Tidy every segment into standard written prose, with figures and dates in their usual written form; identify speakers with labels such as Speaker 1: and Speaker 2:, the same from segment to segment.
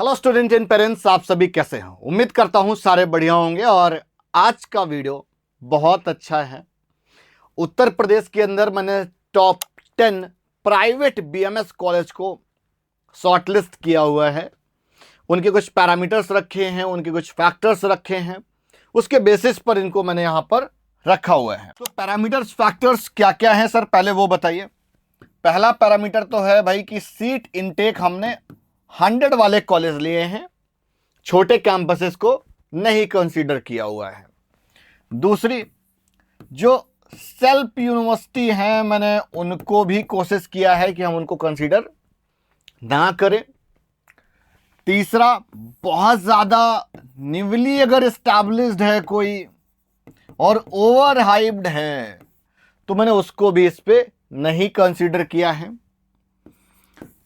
Speaker 1: Hello student and parents, आप सभी कैसे हैं? उम्मीद करता हूं सारे बढ़िया होंगे। और आज का वीडियो बहुत अच्छा है। उत्तर प्रदेश के अंदर मैंने टॉप 10 प्राइवेट बीएमएस कॉलेज को शॉर्टलिस्ट किया हुआ है। उनके कुछ पैरामीटर्स रखे हैं, उनके कुछ फैक्टर्स रखे हैं, उसके बेसिस पर इनको मैंने यहां पर रखा हुआ है। तो पैरामीटर्स फैक्टर्स क्या क्या हैं सर, पहले वो बताइए। पहला पैरामीटर तो है भाई कि सीट इनटेक हमने 100 वाले कॉलेज लिए हैं, छोटे कैंपसेस को नहीं कंसीडर किया हुआ है। दूसरी, जो सेल्फ यूनिवर्सिटी हैं मैंने उनको भी कोशिश किया है कि हम उनको कंसीडर ना करें। तीसरा, बहुत ज्यादा निवली अगर एस्टैब्लिश्ड है कोई और ओवर हाइप्ड है तो मैंने उसको भी इस पे नहीं कंसीडर किया है।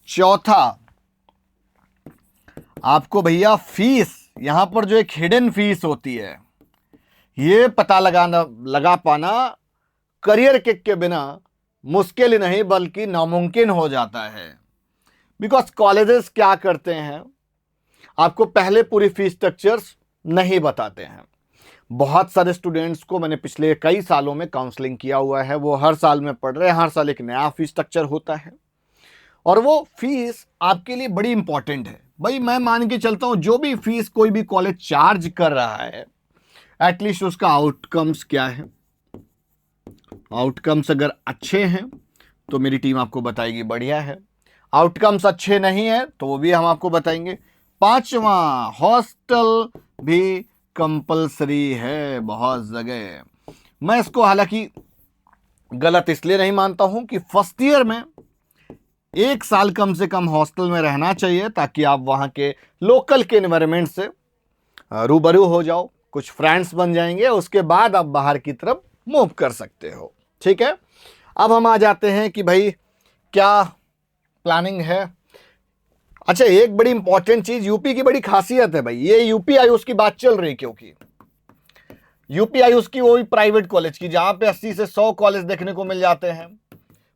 Speaker 1: चौथा, आपको भैया फीस, यहां पर जो एक हिडन फीस होती है, ये पता लगा पाना करियर किक के बिना मुश्किल ही नहीं बल्कि नामुमकिन हो जाता है। बिकॉज कॉलेजेस क्या करते हैं, आपको पहले पूरी फीस स्ट्रक्चर्स नहीं बताते हैं। बहुत सारे स्टूडेंट्स को मैंने पिछले कई सालों में काउंसलिंग किया हुआ है, वो हर साल में पढ़ रहे हैं, हर साल एक नया फीस स्ट्रक्चर होता है और वो फीस आपके लिए बड़ी इंपॉर्टेंट है। भाई मैं मान के चलता हूं जो भी फीस कोई भी कॉलेज चार्ज कर रहा है, एटलीस्ट उसका आउटकम्स क्या है। आउटकम्स अगर अच्छे हैं तो मेरी टीम आपको बताएगी बढ़िया है, आउटकम्स अच्छे नहीं है तो वो भी हम आपको बताएंगे। पांचवा, हॉस्टल भी कंपलसरी है बहुत जगह। मैं इसको हालांकि गलत इसलिए नहीं मानता हूं कि फर्स्ट ईयर में 1 साल कम से कम हॉस्टल में रहना चाहिए ताकि आप वहाँ के लोकल के एनवायरनमेंट से रूबरू हो जाओ, कुछ फ्रेंड्स बन जाएंगे, उसके बाद आप बाहर की तरफ मूव कर सकते हो। ठीक है, अब हम आ जाते हैं कि भाई क्या प्लानिंग है। अच्छा, एक बड़ी इंपॉर्टेंट चीज, यूपी की बड़ी खासियत है भाई, ये यूपी आयुष की बात चल रही, क्योंकि यूपी आयुष की वो भी प्राइवेट कॉलेज की जहां पे 80 से 100 कॉलेज देखने को मिल जाते हैं।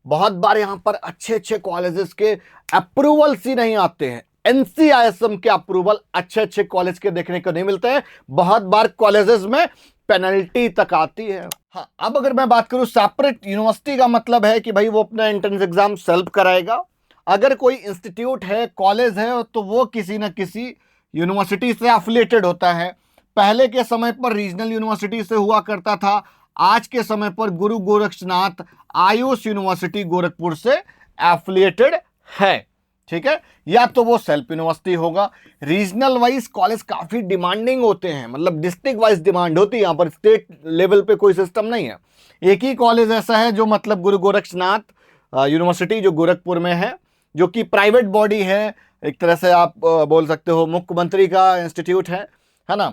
Speaker 1: बहुत बार यहां पर अच्छे अच्छे कॉलेजेस के अप्रूवल्स ही नहीं आते हैं, एनसीआईएसएम के अप्रूवल अच्छे अच्छे कॉलेज के देखने को नहीं मिलते हैं। बहुत बार कॉलेजेस में पेनल्टी तक आती है। हाँ, अब अगर मैं बात करूं सेपरेट यूनिवर्सिटी का मतलब है कि भाई वो अपना एंट्रेंस एग्जाम सेल्फ कराएगा। अगर कोई इंस्टीट्यूट है, कॉलेज है, तो वो किसी न किसी यूनिवर्सिटी से एफिलिएटेड होता है। पहले के समय पर रीजनल यूनिवर्सिटी से हुआ करता था, आज के समय पर गुरु गोरक्षनाथ आयुष यूनिवर्सिटी गोरखपुर से एफिलिएटेड है। ठीक है, या तो वो सेल्फ यूनिवर्सिटी होगा। रीजनल वाइज कॉलेज काफी डिमांडिंग होते हैं, मतलब डिस्ट्रिक्ट वाइज डिमांड होती है, यहां पर स्टेट लेवल पे कोई सिस्टम नहीं है। एक ही कॉलेज ऐसा है जो मतलब गुरु गोरक्षनाथ यूनिवर्सिटी जो गोरखपुर में है, जो कि प्राइवेट बॉडी है, एक तरह से आप बोल सकते हो मुख्यमंत्री का इंस्टीट्यूट है ना।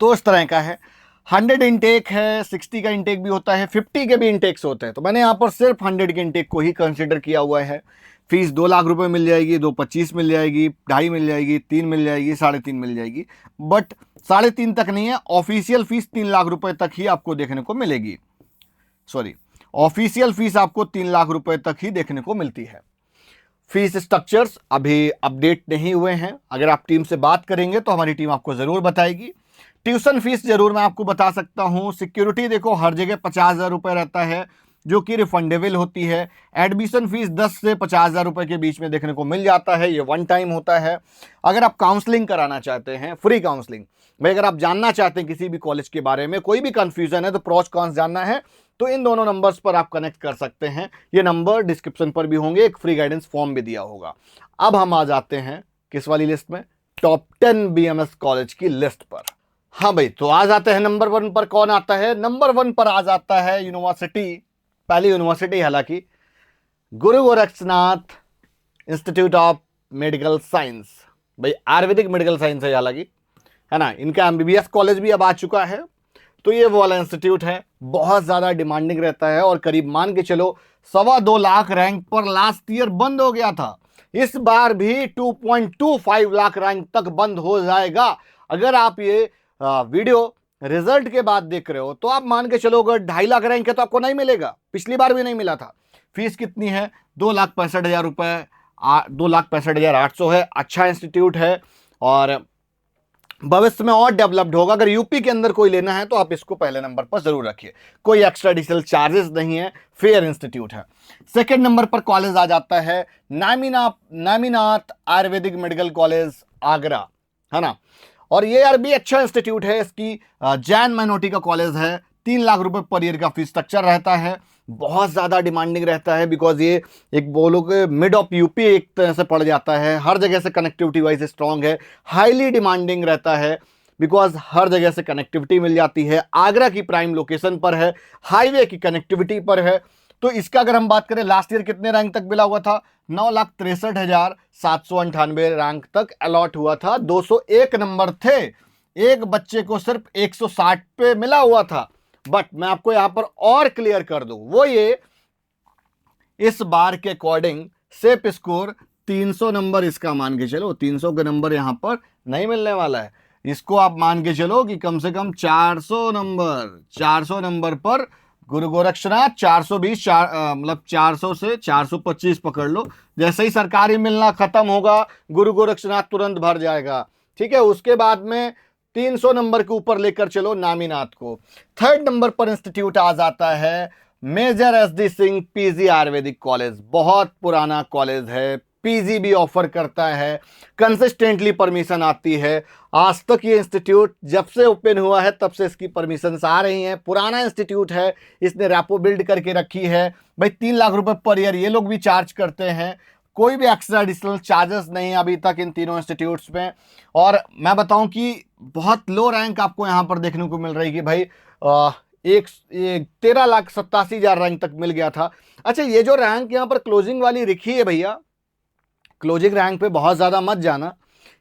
Speaker 1: तो इस तरह का है। 100 इंटेक है, 60 का इंटेक भी होता है, 50 के भी इंटेक्स होते हैं। तो मैंने यहाँ पर सिर्फ 100 के इंटेक को ही कंसिडर किया हुआ है। फीस 2 लाख रुपए मिल जाएगी, 2.25 मिल जाएगी, 2.5 मिल जाएगी, 3 मिल जाएगी, 3.5 मिल जाएगी। बट 3.5 तक नहीं है, ऑफिशियल फीस 3 लाख रुपए तक ही आपको देखने को मिलेगी। सॉरी, ऑफिशियल फीस आपको 3 लाख रुपए तक ही देखने को मिलती है। फीस स्ट्रक्चर्स अभी अपडेट नहीं हुए हैं, अगर आप टीम से बात करेंगे तो हमारी टीम आपको जरूर बताएगी। ट्यूशन फीस जरूर मैं आपको बता सकता हूं। सिक्योरिटी देखो हर जगह 50,000 रुपए रहता है जो कि रिफंडेबल होती है। एडमिशन फीस 10 से 50,000 रुपए के बीच में देखने को मिल जाता है, ये वन टाइम होता है। अगर आप काउंसलिंग कराना चाहते हैं, फ्री काउंसलिंग भाई, अगर आप जानना चाहते हैं किसी भी कॉलेज के बारे में, कोई भी कंफ्यूजन है, तो प्रोस कॉन्स जानना है, तो इन दोनों नंबर्स पर आप कनेक्ट कर सकते हैं। ये नंबर डिस्क्रिप्शन पर भी होंगे, एक फ्री गाइडेंस फॉर्म भी दिया होगा। अब हम आ जाते हैं किस वाली लिस्ट में, टॉप 10 बीएमएस कॉलेज की लिस्ट पर। हाँ भाई, तो आ जाते हैं नंबर 1 पर। कौन आता है नंबर 1 पर? आ जाता है यूनिवर्सिटी, पहली यूनिवर्सिटी हालांकि, Guru Gorakshnath institute of medical science. भाई आयुर्वेदिक मेडिकल साइंस है हालांकि, है ना। इनका एमबीबीएस कॉलेज भी अब आ चुका है। तो ये वो वाला इंस्टीट्यूट है, बहुत ज्यादा डिमांडिंग रहता है और करीब मान के चलो 2.25 लाख रैंक पर लास्ट ईयर बंद हो गया था। इस बार भी 2.25 लाख रैंक तक बंद हो जाएगा। अगर आप ये वीडियो रिजल्ट के बाद देख रहे हो तो आप मान के चलो अगर 2.5 लाख रैंक है तो आपको नहीं मिलेगा, पिछली बार भी नहीं मिला था। फीस कितनी है? 2,65,000 रुपए 2,65,800 है। अच्छा इंस्टीट्यूट है और भविष्य में और डेवलप्ड होगा। अगर यूपी के अंदर कोई लेना है तो आप इसको पहले नंबर पर जरूर रखिए। कोई एक्स्ट्रा एडिशनल चार्जेस नहीं है, फेयर इंस्टीट्यूट है। सेकंड नंबर पर कॉलेज आ जाता है नामीनाथ आयुर्वेदिक मेडिकल कॉलेज आगरा, है ना। और ये यार भी अच्छा इंस्टीट्यूट है। इसकी जैन माइनॉरिटी का कॉलेज है। 3 लाख रुपए पर ईयर का फीस स्ट्रक्चर रहता है। बहुत ज़्यादा डिमांडिंग रहता है बिकॉज ये एक बोलो कि मिड ऑफ यूपी एक तरह से पड़ जाता है। हर जगह से कनेक्टिविटी वाइज स्ट्रांग है। हाईली डिमांडिंग रहता है बिकॉज हर जगह से कनेक्टिविटी मिल जाती है। आगरा की प्राइम लोकेशन पर है, हाईवे की कनेक्टिविटी पर है। तो इसका अगर हम बात करें लास्ट ईयर कितने रैंक तक मिला हुआ था, 9,63,798 रैंक तक अलॉट हुआ था। 201 नंबर थे, एक बच्चे को सिर्फ 160 पे मिला हुआ था। बट मैं आपको यहां पर और क्लियर कर दूं, वो ये इस बार के अकॉर्डिंग सेफ स्कोर 300 नंबर इसका मान के चलो। 300 के नंबर यहां पर नहीं मिलने वाला है। इसको आप मान के चलो कि कम से कम 400 नंबर पर गुरु गोरक्षनाथ 420 मतलब 400 से 425 पकड़ लो। जैसे ही सरकारी मिलना खत्म होगा गुरु गोरक्षनाथ तुरंत भर जाएगा, ठीक है। उसके बाद में 300 नंबर के ऊपर लेकर चलो नामीनाथ को। थर्ड नंबर पर इंस्टीट्यूट आ जाता है major SD Singh PG Ayurvedic college. बहुत पुराना कॉलेज है, पीजी भी ऑफर करता है, कंसिस्टेंटली परमिशन आती है। आज तक ये इंस्टीट्यूट जब से ओपन हुआ है तब से इसकी परमिशंस आ रही हैं। पुराना इंस्टीट्यूट है, इसने रैपो बिल्ड करके रखी है भाई। 3 लाख रुपए पर ईयर ये लोग भी चार्ज करते हैं। कोई भी एक्स्ट्रा एडिशनल चार्जेस नहीं अभी तक इन तीनों इंस्टीट्यूट्स में। और मैं बताऊं कि बहुत लो रैंक आपको यहां पर देखने को मिल रही है कि भाई 13,87,000 रैंक तक मिल गया था। अच्छा, ये जो रैंक यहाँ पर क्लोजिंग वाली लिखी है भैया, क्लोजिंग रैंक पे बहुत ज़्यादा मत जाना,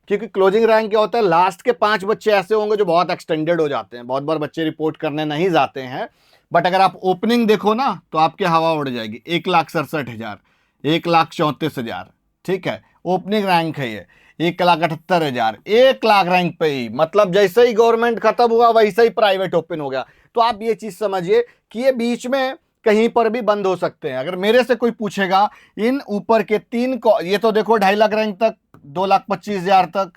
Speaker 1: क्योंकि क्लोजिंग रैंक क्या होता है, लास्ट के 5 बच्चे ऐसे होंगे जो बहुत एक्सटेंडेड हो जाते हैं। बहुत बार बच्चे रिपोर्ट करने नहीं जाते हैं। बट अगर आप ओपनिंग देखो ना तो आपकी हवा उड़ जाएगी। 1,67,000, 1,34,000, ठीक है, ओपनिंग रैंक है ये। 1,78,000, 1 लाख रैंक पे ही, मतलब जैसे ही गवर्नमेंट खत्म हुआ वैसे ही प्राइवेट ओपन हो गया। तो आप ये चीज समझिए कि ये बीच में कहीं पर भी बंद हो सकते हैं। अगर मेरे से कोई पूछेगा इन ऊपर के 3 ये तो देखो 2.5 लाख रैंक तक, 2,25,000 तक,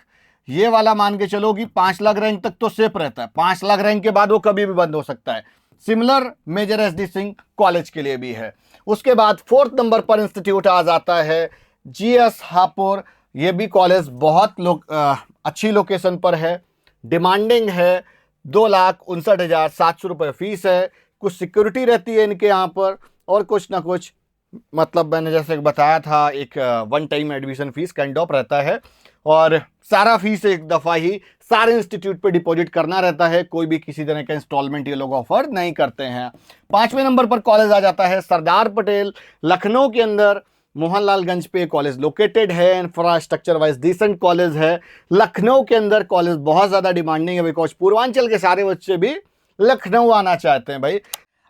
Speaker 1: ये वाला मान के चलो कि 5 लाख रैंक तक तो सेफ रहता है। 5 लाख रैंक के बाद वो कभी भी बंद हो सकता है। Similar major SD Singh college के लिए भी है। उसके बाद 4th नंबर पर इंस्टीट्यूट आ जाता है GS हापुड़। ये भी कॉलेज बहुत अच्छी लोकेशन पर है, डिमांडिंग है। 2,59,700 रुपये फीस है। कुछ सिक्योरिटी रहती है इनके यहाँ पर और कुछ ना कुछ, मतलब मैंने जैसे बताया था एक 1 time admission fees kind of रहता है। और सारा फीस एक दफ़ा ही सारे इंस्टीट्यूट पे डिपॉजिट करना रहता है। कोई भी किसी तरह का इंस्टॉलमेंट ये लोग ऑफर नहीं करते हैं। 5वें नंबर पर कॉलेज आ जाता है सरदार पटेल, लखनऊ के अंदर मोहनलालगंज पे कॉलेज लोकेटेड है। इंफ्रास्ट्रक्चर वाइज डिसेंट कॉलेज है। लखनऊ के अंदर कॉलेज बहुत ज़्यादा डिमांडिंग है बिकॉज पूर्वांचल के सारे बच्चे भी लखनऊ आना चाहते हैं भाई।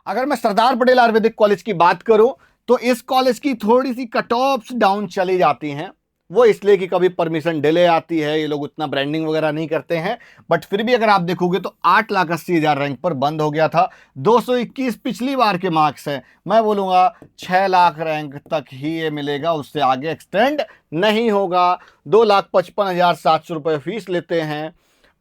Speaker 1: अगर मैं सरदार पटेल आयुर्वेदिक कॉलेज की बात करूं तो इस कॉलेज की थोड़ी सी कट ऑफ्स डाउन चली जाती हैं। वो इसलिए कि कभी परमिशन डिले आती है, ये लोग उतना ब्रांडिंग वगैरह नहीं करते हैं। बट फिर भी अगर आप देखोगे तो 8,80,000 रैंक पर बंद हो गया था। 221 पिछली बार के मार्क्स हैं। मैं बोलूँगा 6 लाख रैंक तक ही ये मिलेगा, उससे आगे एक्सटेंड नहीं होगा। 2,55,700 रुपये फीस लेते हैं।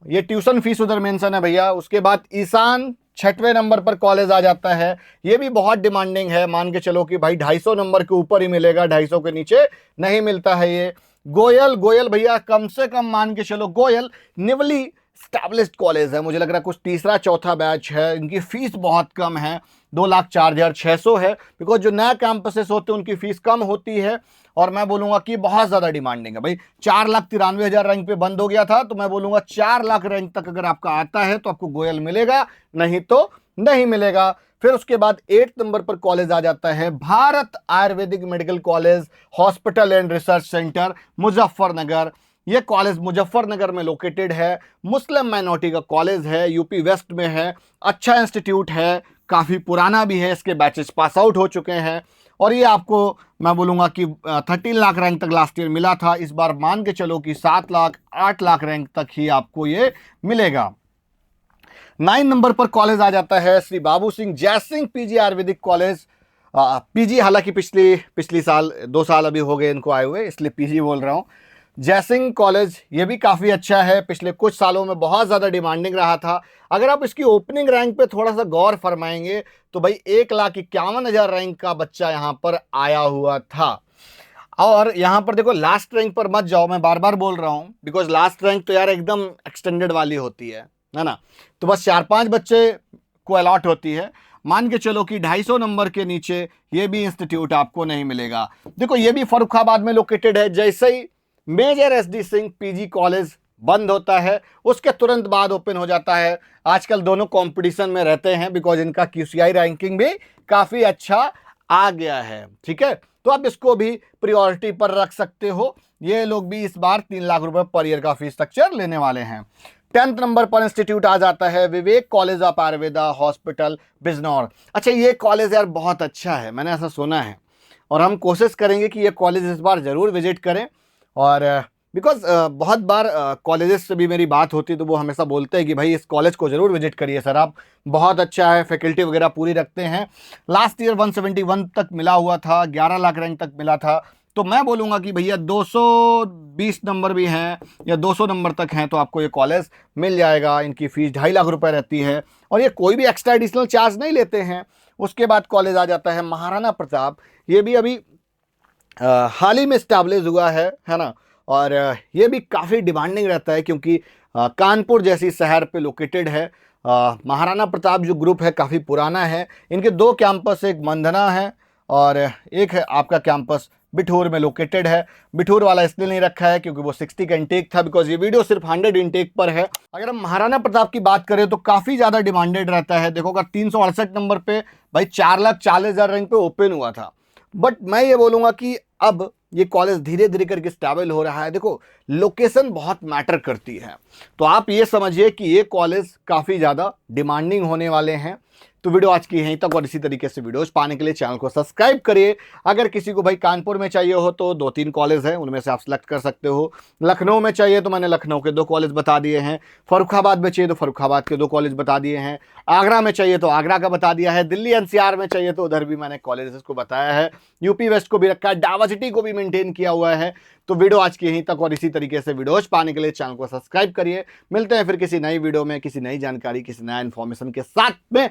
Speaker 1: ये ट्यूशन फीस उधर मेंशन है भैया। उसके बाद ईशान 6वें नंबर पर कॉलेज आ जाता है। ये भी बहुत डिमांडिंग है। मान के चलो कि भाई 250 नंबर के ऊपर ही मिलेगा, 250 के नीचे नहीं मिलता है ये। गोयल भैया कम से कम मान के चलो, गोयल निवली स्टैब्लिश्ड कॉलेज है, मुझे लग रहा है कुछ 3रा-4था बैच है। इनकी फीस बहुत कम है, 2,04,600 है। बिकॉज जो नया कैंपसेस होते हैं उनकी फीस कम होती है। और मैं बोलूँगा कि बहुत ज़्यादा डिमांडिंग है भाई। 4,93,000 रैंक पे बंद हो गया था, तो मैं बोलूँगा 4 लाख रैंक तक अगर आपका आता है तो आपको गोयल मिलेगा, नहीं तो नहीं मिलेगा। फिर उसके बाद 8th नंबर पर कॉलेज आ जाता है Bharat Ayurvedic medical college hospital and research centre Muzaffarnagar. ये कॉलेज मुजफ्फरनगर में लोकेटेड है। मुस्लिम माइनॉरिटी का कॉलेज है, यूपी वेस्ट में है। अच्छा इंस्टीट्यूट है, काफ़ी पुराना भी है, इसके बैचेस पास आउट हो चुके हैं। और ये आपको मैं बोलूँगा कि 13 लाख रैंक तक लास्ट ईयर मिला था। इस बार मान के चलो कि 7 लाख 8 लाख रैंक तक ही आपको ये मिलेगा। 9 नंबर पर कॉलेज आ जाता है श्री बाबू सिंह जय Singh PG Ayurvedic college PG, हालांकि पिछली साल 2 साल अभी हो गए इनको आए हुए, इसलिए पीजी बोल रहा हूँ। जयसिंह कॉलेज ये भी काफ़ी अच्छा है, पिछले कुछ सालों में बहुत ज़्यादा डिमांडिंग रहा था। अगर आप इसकी ओपनिंग रैंक पे थोड़ा सा गौर फरमाएंगे तो भाई 1,51,000 रैंक का बच्चा यहाँ पर आया हुआ था। और यहाँ पर देखो लास्ट रैंक पर मत जाओ, मैं बार बार बोल रहा हूँ, बिकॉज लास्ट रैंक तो यार एकदम एक्सटेंडेड वाली होती है ना। तो बस 4-5 बच्चे को अलॉट होती है। मान के चलो कि 250 नंबर के नीचे ये भी इंस्टीट्यूट आपको नहीं मिलेगा। देखो ये भी फर्रुखाबाद में लोकेटेड है। जैसे ही major SD Singh PG college बंद होता है उसके तुरंत बाद ओपन हो जाता है। आजकल दोनों कंपटीशन में रहते हैं, बिकॉज इनका QCI रैंकिंग भी काफ़ी अच्छा आ गया है। ठीक है, तो आप इसको भी प्रायोरिटी पर रख सकते हो। ये लोग भी इस बार 3 लाख रुपए पर ईयर का फीस स्ट्रक्चर लेने वाले हैं। 10th नंबर पर इंस्टीट्यूट आ जाता है Vivek college of Ayurveda hospital Bijnor. अच्छा, ये कॉलेज यार बहुत अच्छा है, मैंने ऐसा सुना है, और हम कोशिश करेंगे कि ये कॉलेज इस बार ज़रूर विजिट करें। और बिकॉज बहुत बार कॉलेजेस से भी मेरी बात होती है तो वो हमेशा बोलते हैं कि भाई इस कॉलेज को ज़रूर विजिट करिए सर आप, बहुत अच्छा है, फैकल्टी वगैरह पूरी रखते हैं। लास्ट ईयर 171 तक मिला हुआ था, 11 लाख रैंक तक मिला था। तो मैं बोलूँगा कि भैया 220 नंबर भी हैं या 200 नंबर तक हैं तो आपको ये कॉलेज मिल जाएगा। इनकी फ़ीस 2.5 लाख रुपए रहती है और ये कोई भी एक्स्ट्रा एडिशनल चार्ज नहीं लेते हैं। उसके बाद कॉलेज आ जाता है महाराणा प्रताप। ये भी अभी हाल ही में इस्टेब्लिश हुआ है ना। और ये भी काफ़ी डिमांडिंग रहता है क्योंकि कानपुर जैसी शहर पे लोकेटेड है। महाराणा प्रताप जो ग्रुप है काफ़ी पुराना है। इनके 2 कैंपस, एक मंधना है और एक है आपका कैंपस बिठूर में लोकेटेड है। बिठूर वाला इसलिए नहीं रखा है क्योंकि वो 60 का इंटेक था, बिकॉज ये वीडियो सिर्फ 100 इंटेक पर है। अगर हम महाराणा प्रताप की बात करें तो काफ़ी ज़्यादा डिमांडेड रहता है। देखो अगर 368 नंबर पे भाई 4,40,000 रैंक पे ओपन हुआ था। बट मैं ये बोलूँगा कि अब ये कॉलेज धीरे धीरे करके स्टेबल हो रहा है। देखो लोकेशन बहुत मैटर करती है, तो आप ये समझिए कि ये कॉलेज काफ़ी ज़्यादा डिमांडिंग होने वाले हैं। तो वीडियो आज की यहीं तक, और इसी तरीके से वीडियोस पाने के लिए चैनल को सब्सक्राइब करिए। अगर किसी को भाई कानपुर में चाहिए हो तो 2-3 कॉलेज हैं, उनमें से आप सेलेक्ट कर सकते हो। लखनऊ में चाहिए तो मैंने लखनऊ के 2 कॉलेज बता दिए हैं। फर्रुखाबाद में चाहिए तो फर्रुखाबाद के 2 कॉलेज बता दिए हैं। आगरा में चाहिए तो आगरा का बता दिया है। दिल्ली NCR में चाहिए तो उधर भी मैंने कॉलेजेस को बताया है। यूपी वेस्ट को भी रखा है, डाइवर्सिटी को भी मेंटेन किया हुआ है। तो वीडियो आज की यहीं तक, और इसी तरीके से वीडियोज पाने के लिए चैनल को सब्सक्राइब करिए। मिलते हैं फिर किसी नई वीडियो में, किसी नई जानकारी, किसी नया इन्फॉर्मेशन के साथ में।